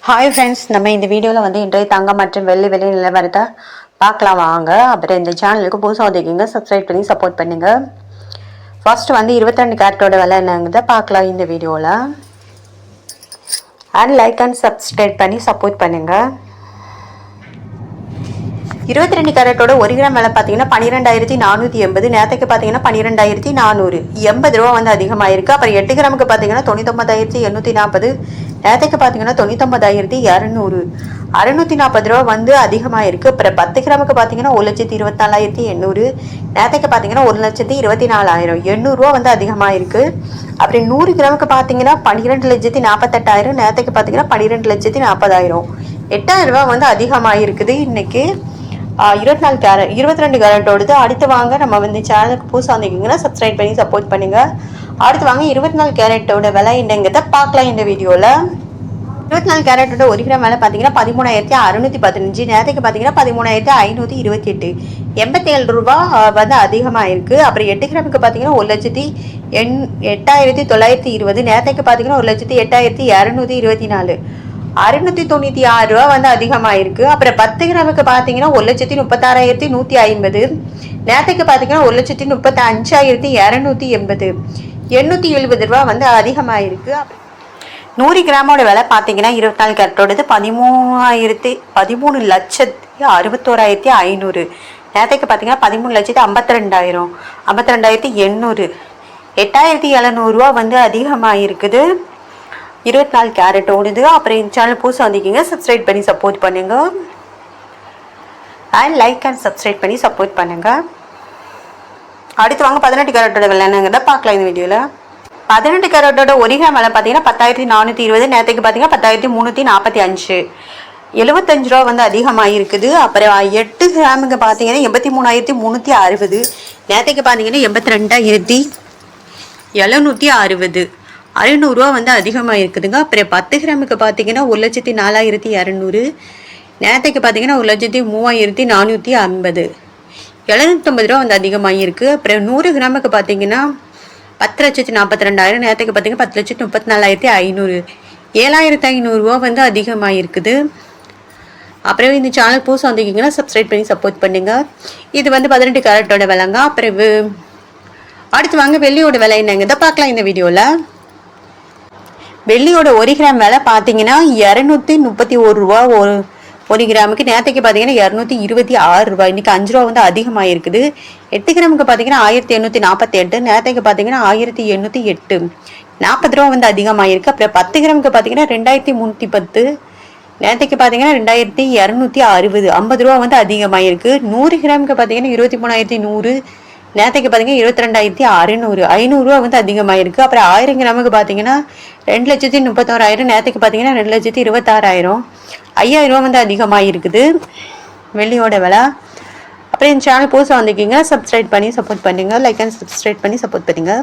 Hi friends, நம்ம இந்த வீடியோவில் வந்து இன்றைய தங்கம் மற்றும் வெள்ளி விலை நிலவரத்தை பார்க்கலாம் வாங்க. அப்புறம் இந்த சேனலுக்கு புதுசாக வந்துருக்கீங்க, சப்ஸ்கிரைப் பண்ணி சப்போர்ட் பண்ணுங்கள். ஃபர்ஸ்ட் வந்து 22 கேரட்டோட விலை என்னங்கிறத பார்க்கலாம் இந்த வீடியோவில். அண்ட் லைக் அண்ட் சப்ஸ்கிரைப் பண்ணி சப்போர்ட் பண்ணுங்கள். 22 கேரட்டோட 1 கிராம் விலை பார்த்தீங்கன்னா 12,480. நேற்றுக்கு பார்த்தீங்கன்னா 12,400, 80 ரூபா வந்து அதிகமாகிருக்கு. அப்புறம் 8 கிராமுக்கு பார்த்தீங்கன்னா 99,840. நேற்றுக்கு பார்த்தீங்கன்னா 99,200, 640 ரூபா வந்து அதிகமாகிருக்கு. அப்புறம் 10 கிராமுக்கு பார்த்தீங்கன்னா 1,24,800. நேற்றுக்கு பார்த்தீங்கன்னா 1,24,000, 800 ரூபா வந்து அதிகமாகிருக்கு. அப்புறம் 100 கிராமுக்கு பார்த்தீங்கன்னா 12,48,000. நேற்றுக்கு பார்த்தீங்கன்னா 12,40,000, 8,000 ரூபா வந்து அதிகமாகிருக்குது இன்னைக்கு. 22 கேரட்டோடது. அடுத்து வாங்க, நம்ம வந்து சேனலுக்கு புதுசாக வந்திருக்கீங்கன்னா சப்ஸ்கிரைப் பண்ணி சப்போர்ட் பண்ணுங்க. அடுத்து வாங்க 24 கேரட்டோட விலை என்னங்கிறத பார்க்கலாம் இந்த வீடியோவில். 24 கேரட்டோட 1 கிராம் விலை பார்த்தீங்கன்னா 13,615. நேரத்துக்கு பார்த்தீங்கன்னா 13,528, 87 ரூபா வந்து அதிகமாக இருக்குது. அப்புறம் 8 கிராமுக்கு பார்த்தீங்கன்னா 1,08,920. நேரத்துக்கு பார்த்தீங்கன்னா 1,08,224, 696 ரூபா வந்து அதிகமாயிருக்கு. அப்புறம் 10 கிராமுக்கு பார்த்தீங்கன்னா 1,36,150. நேற்றுக்கு பார்த்தீங்கன்னா 1,35,280, 870 ரூபா வந்து அதிகமாயிருக்கு. 100 கிராமோட விலை பார்த்தீங்கன்னா 24 கேரட்டோடது 13,61,500. நேற்றுக்கு பார்த்தீங்கன்னா 13,52,000, 52,800, 8,700 ரூபா வந்து அதிகமாயிருக்குது. 24 கேரட் ஓடுது. அப்புறம் இந்த சேனல் புதுசாக வந்திருக்கீங்க, சப்ஸ்கிரைப் பண்ணி சப்போர்ட் பண்ணுங்க. அண்ட் லைக் அண்ட் சப்ஸ்கிரைப் பண்ணி சப்போர்ட் பண்ணுங்க. அடுத்து வாங்க 18 கேரட்டோட விலை என்னங்கிறத பார்க்கலாம் இந்த வீடியோவில். 18 கேரட்டோட 1 கிராம் விலை பார்த்தீங்கன்னா 10,420. நேற்றுக்கு பார்த்தீங்கன்னா 10,345, 75 ரூபா வந்து அதிகமாக இருக்குது. அப்புறம் 8 கிராமுக்கு பார்த்தீங்கன்னா 83,360. நேற்றுக்கு பார்த்தீங்கன்னா 82,760, 600 ரூபா வந்து அதிகமாக இருக்குதுங்க. அப்புறம் 10 கிராமுக்கு பார்த்தீங்கன்னா 1,04,200. நேற்றுக்கு பார்த்தீங்கன்னா 1,03,450, 750 ரூபா வந்து அதிகமாக இருக்குது. அப்புறம் 100 கிராமுக்கு பார்த்தீங்கன்னா 10,42,000. நேற்றுக்கு பார்த்தீங்கன்னா 10,34,500, 7,500 ரூபா வந்து அதிகமாக இருக்குது. அப்புறம் இந்த சேனல் புதுசாக வந்திருக்கீங்கன்னா சப்ஸ்கிரைப் பண்ணி சப்போர்ட் பண்ணுங்கள். இது வந்து 18 கேரட்டோட விலைங்க. அப்புறம் அடுத்து வாங்க வெள்ளியோட விலை என்னங்கிறத பார்க்கலாம் இந்த வீடியோவில். வெள்ளியோட 1 கிராம் விலை பார்த்தீங்கன்னா 231 ரூபா 1 கிராமுக்கு. நேற்றுக்கு பார்த்தீங்கன்னா 226 ரூபா, இன்னைக்கு 5 ரூபா வந்து அதிகமாக இருக்குது. 8 கிராமுக்கு பார்த்தீங்கன்னா 1,848. நேற்றுக்கு பார்த்தீங்கன்னா 1,808, 40 ரூபா வந்து அதிகமாக இருக்குது. அப்புறம் 10 கிராமுக்கு பார்த்தீங்கன்னா 2,310. நேற்றுக்கு பார்த்தீங்கன்னா 2,260, 50 ரூபா வந்து அதிகமாக இருக்குது. 100 கிராமுக்கு பார்த்தீங்கன்னா 23,100. நேற்றுக்கு பார்த்தீங்கன்னா 22,600, 500 ரூபா வந்து அதிகமாக இருக்குது. அப்புறம் 1000 கிராமுக்கு பார்த்தீங்கன்னா 2,31,000. நேற்றுக்கு பார்த்தீங்கன்னா 2,26,000, 5,000 ரூபா வந்து அதிகமாக இருக்குது வெள்ளியோட விலை. அப்புறம் இந்த சேனல் புதுசாக வந்திருக்கீங்க, சப்ஸ்கிரைப் பண்ணி சப்போர்ட் பண்ணுங்கள். லைக் அண்ட் சப்ஸ்கிரைப் பண்ணி சப்போர்ட் பண்ணுங்கள்.